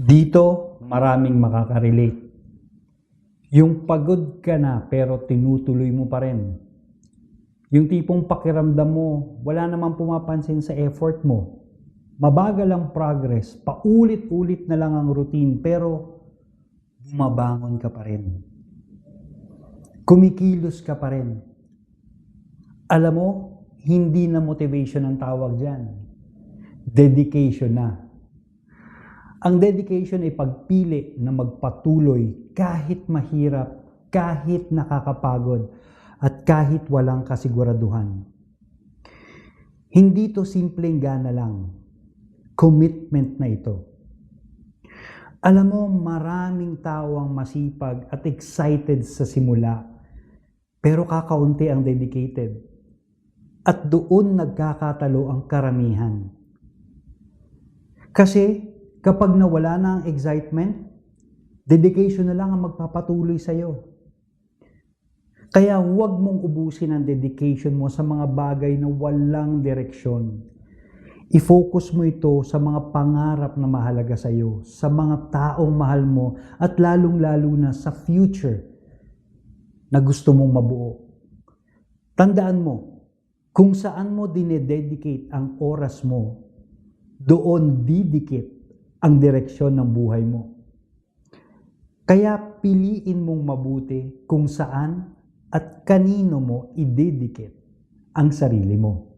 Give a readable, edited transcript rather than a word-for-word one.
Dito, maraming makaka-relate. Yung pagod ka na pero tinutuloy mo pa rin. Yung tipong pakiramdam mo, wala namang pumapansin sa effort mo. Mabagal ang progress, paulit-ulit na lang ang routine, pero bumabangon ka pa rin. Kumikilos ka pa rin. Alam mo, hindi na motivation ang tawag dyan. Dedication na. Ang dedication ay pagpili na magpatuloy kahit mahirap, kahit nakakapagod, at kahit walang kasiguraduhan. Hindi to simpleng gana lang. Commitment na ito. Alam mo, maraming tao ang masipag at excited sa simula, pero kakaunti ang dedicated. At doon nagkakatalo ang karamihan. Kasi kapag nawala na ang excitement, dedication na lang ang magpapatuloy sa'yo. Kaya huwag mong ubusin ang dedication mo sa mga bagay na walang direksyon. I-focus mo ito sa mga pangarap na mahalaga sa iyo, sa mga taong mahal mo, at lalong-lalo na sa future na gusto mong mabuo. Tandaan mo, kung saan mo dinededicate ang oras mo, doon didikit ang direksyon ng buhay mo. Kaya piliin mong mabuti kung saan at kanino mo idedicate ang sarili mo.